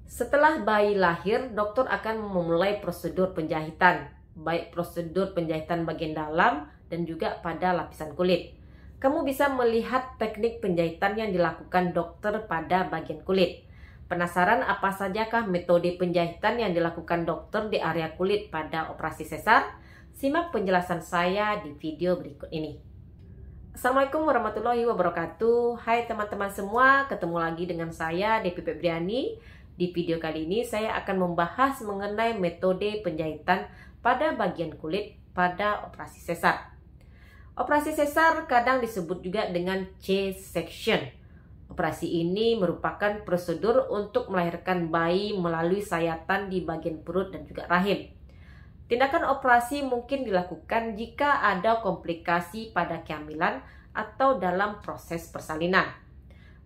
Setelah bayi lahir, dokter akan memulai prosedur penjahitan, baik prosedur penjahitan bagian dalam dan juga pada lapisan kulit. Kamu bisa melihat teknik penjahitan yang dilakukan dokter pada bagian kulit. Penasaran apa sajakah metode penjahitan yang dilakukan dokter di area kulit pada operasi sesar? Simak penjelasan saya di video berikut ini. Assalamualaikum warahmatullahi wabarakatuh. Hai teman-teman semua, ketemu lagi dengan saya Devi Febriani. Di video kali ini saya akan membahas mengenai metode penjahitan pada bagian kulit pada operasi sesar. Operasi sesar kadang disebut juga dengan C-section. Operasi ini merupakan prosedur untuk melahirkan bayi melalui sayatan di bagian perut dan juga rahim. Tindakan operasi mungkin dilakukan jika ada komplikasi pada kehamilan atau dalam proses persalinan.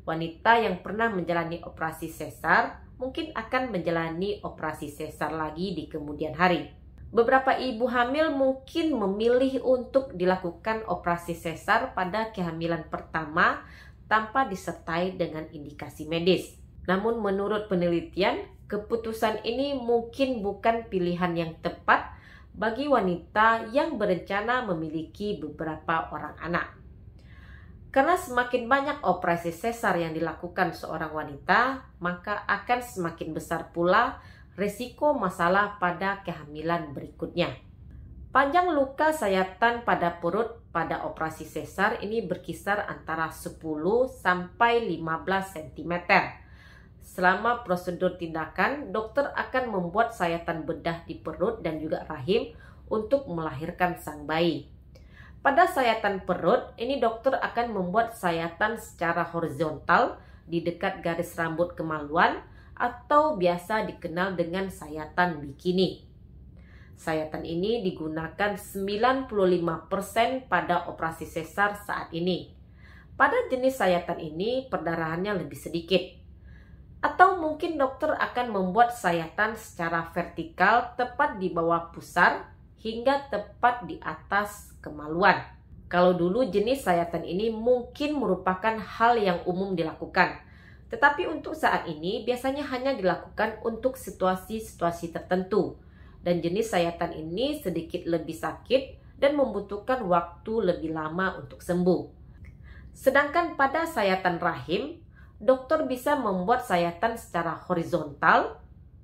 Wanita yang pernah menjalani operasi sesar mungkin akan menjalani operasi sesar lagi di kemudian hari. Beberapa ibu hamil mungkin memilih untuk dilakukan operasi sesar pada kehamilan pertama tanpa disertai dengan indikasi medis. Namun menurut penelitian, keputusan ini mungkin bukan pilihan yang tepat bagi wanita yang berencana memiliki beberapa orang anak. Karena semakin banyak operasi sesar yang dilakukan seorang wanita, maka akan semakin besar pula risiko masalah pada kehamilan berikutnya. Panjang luka sayatan pada perut pada operasi sesar ini berkisar antara 10 sampai 15 cm. Selama prosedur tindakan, dokter akan membuat sayatan bedah di perut dan juga rahim untuk melahirkan sang bayi. Pada sayatan perut, ini dokter akan membuat sayatan secara horizontal di dekat garis rambut kemaluan atau biasa dikenal dengan sayatan bikini. Sayatan ini digunakan 95% pada operasi sesar saat ini. Pada jenis sayatan ini, perdarahannya lebih sedikit. Atau mungkin dokter akan membuat sayatan secara vertikal tepat di bawah pusar hingga tepat di atas kemaluan. Kalau dulu jenis sayatan ini mungkin merupakan hal yang umum dilakukan. Tetapi untuk saat ini biasanya hanya dilakukan untuk situasi-situasi tertentu. Dan jenis sayatan ini sedikit lebih sakit dan membutuhkan waktu lebih lama untuk sembuh. Sedangkan pada sayatan rahim, dokter bisa membuat sayatan secara horizontal,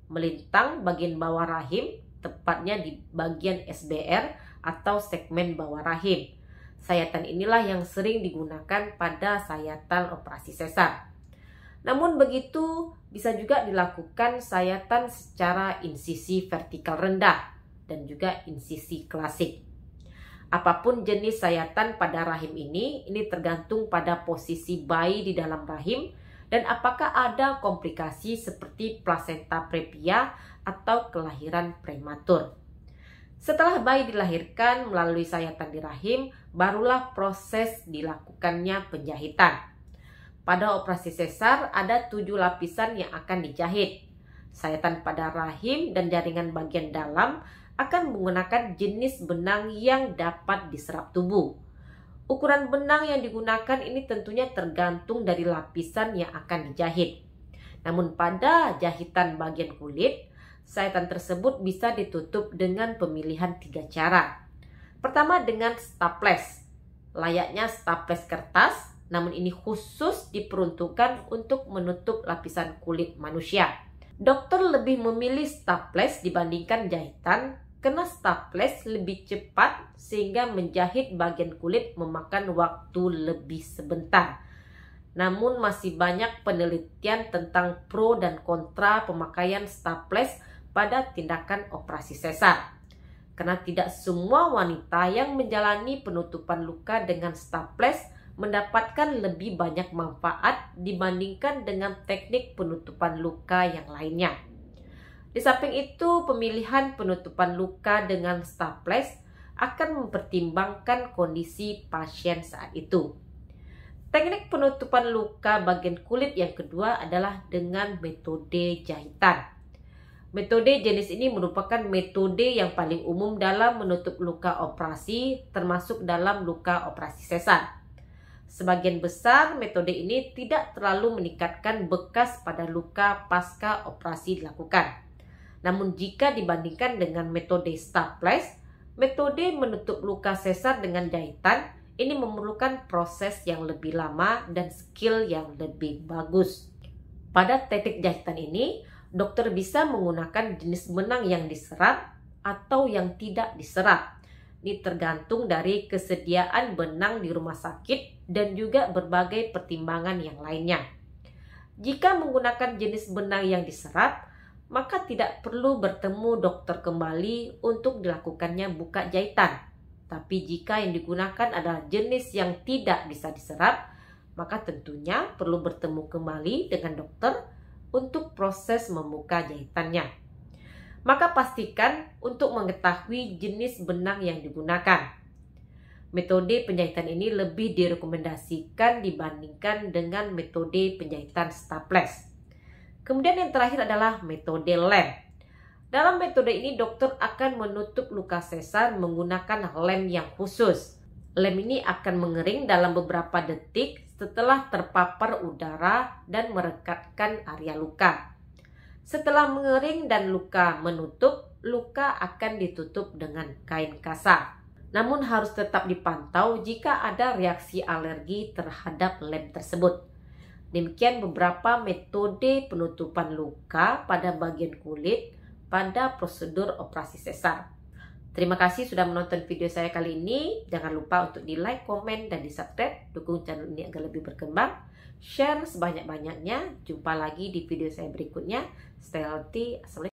melintang bagian bawah rahim, tepatnya di bagian SBR atau segmen bawah rahim. Sayatan inilah yang sering digunakan pada sayatan operasi sesar. Namun begitu bisa juga dilakukan sayatan secara insisi vertikal rendah dan juga insisi klasik. Apapun jenis sayatan pada rahim ini tergantung pada posisi bayi di dalam rahim dan apakah ada komplikasi seperti plasenta previa atau kelahiran prematur. Setelah bayi dilahirkan melalui sayatan di rahim, barulah proses dilakukannya penjahitan. Pada operasi sesar ada 7 lapisan yang akan dijahit. Sayatan pada rahim dan jaringan bagian dalam akan menggunakan jenis benang yang dapat diserap tubuh. Ukuran benang yang digunakan ini tentunya tergantung dari lapisan yang akan dijahit. Namun pada jahitan bagian kulit, sayatan tersebut bisa ditutup dengan pemilihan 3 cara. Pertama dengan staples, layaknya staples kertas, namun ini khusus diperuntukkan untuk menutup lapisan kulit manusia. Dokter lebih memilih staples dibandingkan jahitan karena staples lebih cepat sehingga menjahit bagian kulit memakan waktu lebih sebentar. Namun masih banyak penelitian tentang pro dan kontra pemakaian staples pada tindakan operasi sesar. Karena tidak semua wanita yang menjalani penutupan luka dengan staples mendapatkan lebih banyak manfaat dibandingkan dengan teknik penutupan luka yang lainnya. Di samping itu, pemilihan penutupan luka dengan staples akan mempertimbangkan kondisi pasien saat itu. Teknik penutupan luka bagian kulit yang kedua adalah dengan metode jahitan. Metode jenis ini merupakan metode yang paling umum dalam menutup luka operasi, termasuk dalam luka operasi sesar. Sebagian besar metode ini tidak terlalu meningkatkan bekas pada luka pasca operasi dilakukan. Namun jika dibandingkan dengan metode staples, metode menutup luka sesar dengan jahitan ini memerlukan proses yang lebih lama dan skill yang lebih bagus. Pada teknik jahitan ini, dokter bisa menggunakan jenis benang yang diserap atau yang tidak diserap. Ini tergantung dari kesediaan benang di rumah sakit dan juga berbagai pertimbangan yang lainnya. Jika menggunakan jenis benang yang diserap, maka tidak perlu bertemu dokter kembali untuk dilakukannya buka jahitan. Tapi jika yang digunakan adalah jenis yang tidak bisa diserap, maka tentunya perlu bertemu kembali dengan dokter untuk proses membuka jahitannya. Maka pastikan untuk mengetahui jenis benang yang digunakan. Metode penjahitan ini lebih direkomendasikan dibandingkan dengan metode penjahitan staples. Kemudian yang terakhir adalah metode lem. Dalam metode ini dokter akan menutup luka sesar menggunakan lem yang khusus. Lem ini akan mengering dalam beberapa detik setelah terpapar udara dan merekatkan area luka. Setelah mengering dan luka menutup, luka akan ditutup dengan kain kasar. Namun harus tetap dipantau jika ada reaksi alergi terhadap lem tersebut. Demikian beberapa metode penutupan luka pada bagian kulit pada prosedur operasi sesar. Terima kasih sudah menonton video saya kali ini. Jangan lupa untuk di like, komen, dan di subscribe. Dukung channel ini agar lebih berkembang. Share sebanyak-banyaknya. Jumpa lagi di video saya berikutnya. Stay healthy. Assalamualaikum.